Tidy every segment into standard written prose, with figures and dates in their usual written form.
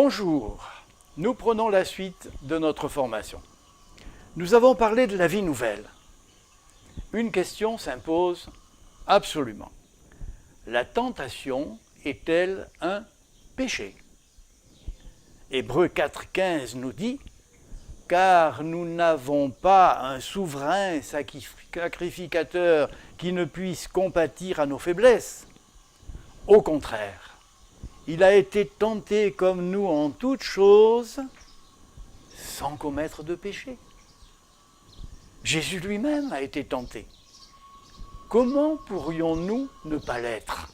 Bonjour, nous prenons la suite de notre formation. Nous avons parlé de la vie nouvelle. Une question s'impose absolument. La tentation est-elle un péché? Hébreux 4,15 nous dit « Car nous n'avons pas un souverain sacrificateur qui ne puisse compatir à nos faiblesses. Au contraire, il a été tenté comme nous en toutes choses, sans commettre de péché. » Jésus lui-même a été tenté. Comment pourrions-nous ne pas l'être?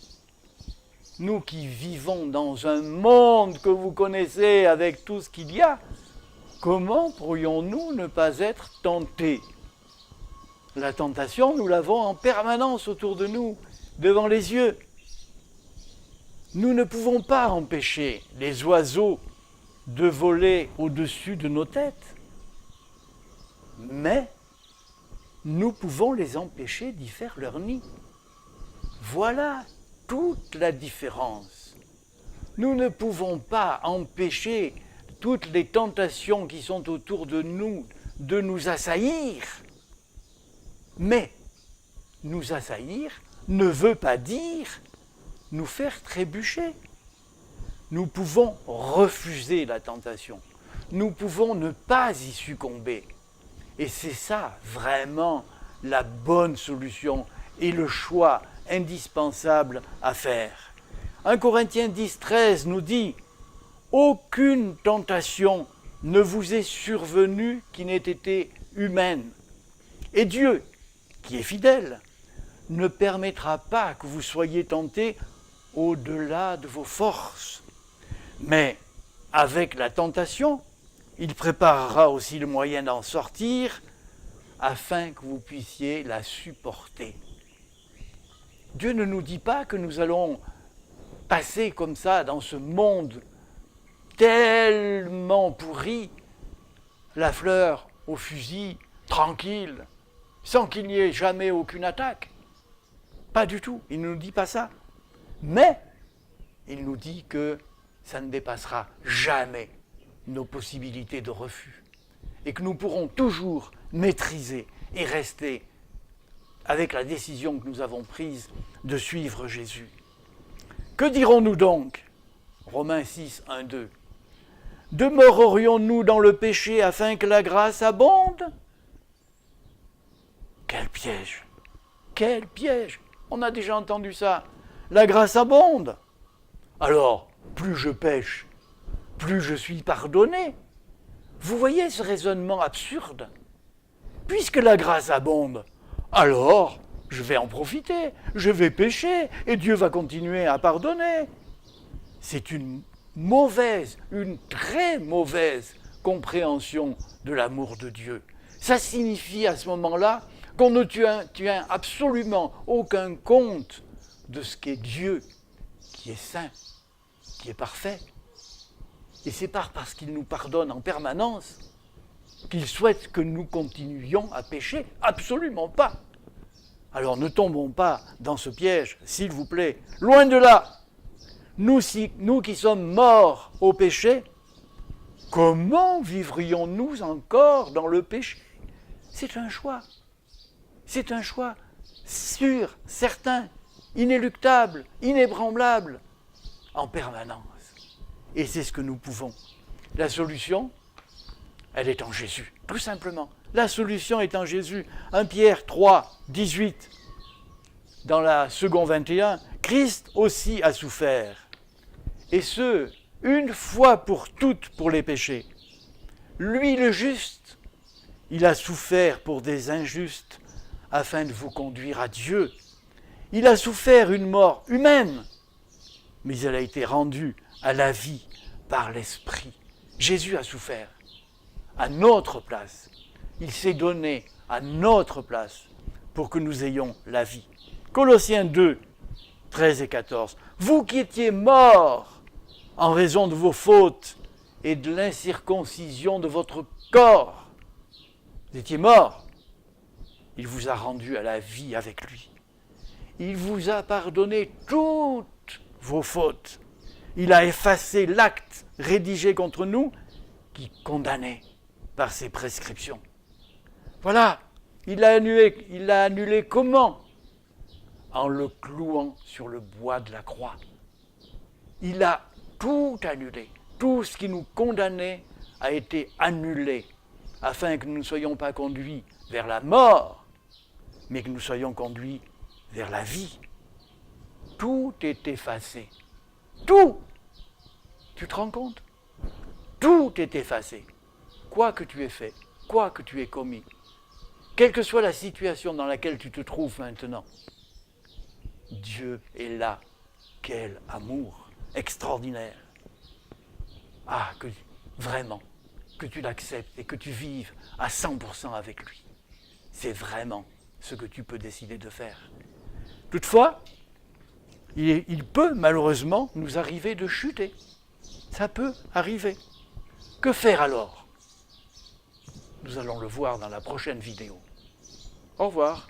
Nous qui vivons dans un monde que vous connaissez avec tout ce qu'il y a, comment pourrions-nous ne pas être tentés? La tentation, nous l'avons en permanence autour de nous, devant les yeux. Nous ne pouvons pas empêcher les oiseaux de voler au-dessus de nos têtes, mais nous pouvons les empêcher d'y faire leur nid. Voilà toute la différence. Nous ne pouvons pas empêcher toutes les tentations qui sont autour de nous assaillir, mais nous assaillir ne veut pas dire nous faire trébucher. Nous pouvons refuser la tentation. Nous pouvons ne pas y succomber. Et c'est ça vraiment la bonne solution et le choix indispensable à faire. 1 Corinthiens 10,13 nous dit « Aucune tentation ne vous est survenue qui n'ait été humaine. Et Dieu, qui est fidèle, ne permettra pas que vous soyez tentés au-delà de vos forces. Mais avec la tentation, il préparera aussi le moyen d'en sortir afin que vous puissiez la supporter. » Dieu ne nous dit pas que nous allons passer comme ça dans ce monde tellement pourri, la fleur au fusil, tranquille, sans qu'il n'y ait jamais aucune attaque. Pas du tout, il ne nous dit pas ça. Mais il nous dit que ça ne dépassera jamais nos possibilités de refus et que nous pourrons toujours maîtriser et rester avec la décision que nous avons prise de suivre Jésus. Que dirons-nous donc? Romains 6, 1, 2. Demeurerions-nous dans le péché afin que la grâce abonde? Quel piège! Quel piège! On a déjà entendu ça. La grâce abonde. Alors, plus je pêche, plus je suis pardonné. Vous voyez ce raisonnement absurde? Puisque la grâce abonde, alors je vais en profiter, je vais pécher et Dieu va continuer à pardonner. C'est une très mauvaise compréhension de l'amour de Dieu. Ça signifie à ce moment-là qu'on ne tient absolument aucun compte de ce qu'est Dieu, qui est saint, qui est parfait. Et c'est pas parce qu'il nous pardonne en permanence qu'il souhaite que nous continuions à pécher. Absolument pas. Alors ne tombons pas dans ce piège, s'il vous plaît. Loin de là. Nous qui sommes morts au péché, comment vivrions-nous encore dans le péché? C'est un choix. C'est un choix sûr, certain, inéluctable, inébranlable, en permanence. Et c'est ce que nous pouvons. La solution, elle est en Jésus, tout simplement. La solution est en Jésus. 1 Pierre 3, 18, dans la seconde 21, Christ aussi a souffert. Et ce, une fois pour toutes pour les péchés. Lui le juste, il a souffert pour des injustes afin de vous conduire à Dieu. Il a souffert une mort humaine, mais elle a été rendue à la vie par l'Esprit. Jésus a souffert à notre place. Il s'est donné à notre place pour que nous ayons la vie. Colossiens 2, 13 et 14. Vous qui étiez morts en raison de vos fautes et de l'incirconcision de votre corps, vous étiez morts. Il vous a rendu à la vie avec lui. Il vous a pardonné toutes vos fautes Il a effacé l'acte rédigé contre nous qui condamnait par ses prescriptions. Voilà, il l'a annulé comment? En le clouant sur le bois de la croix. Il a tout annulé. Tout ce qui nous condamnait a été annulé, afin que nous ne soyons pas conduits vers la mort, mais que nous soyons conduits vers la vie. Tout est effacé. Tout! Tu te rends compte? Tout est effacé. Quoi que tu aies fait, quoi que tu aies commis, quelle que soit la situation dans laquelle tu te trouves maintenant, Dieu est là. Quel amour extraordinaire. Ah, que vraiment, que tu l'acceptes et que tu vives à 100% avec lui. C'est vraiment ce que tu peux décider de faire. Toutefois, il peut malheureusement nous arriver de chuter. Ça peut arriver. Que faire alors? Nous allons le voir dans la prochaine vidéo. Au revoir.